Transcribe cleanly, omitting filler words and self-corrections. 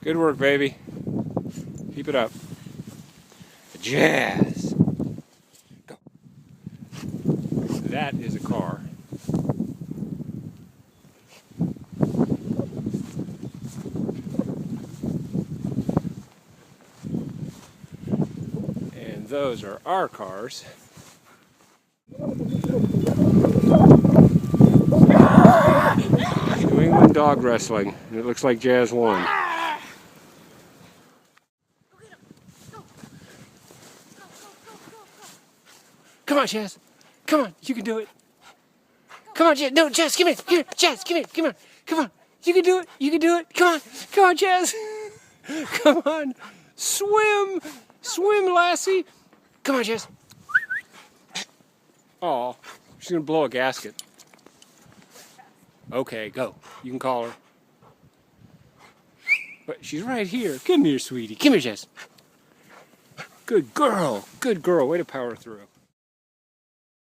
Good work, baby. Keep it up. Jazz. Go. That is a car. And those are our cars. New England dog wrestling. And it looks like Jazz won. Come on, Jazz. Come on, you can do it. Come on, Jazz. No, Jazz, come here. Here, Jazz, come here. Come on. Come on. You can do it. You can do it. Come on. Come on, Jazz. Come on. Swim. Swim, lassie. Come on, Jazz. Aw, she's going to blow a gasket. Okay, go. You can call her. But she's right here. Come here, sweetie. Come here, Jazz. Good girl. Good girl. Way to power through.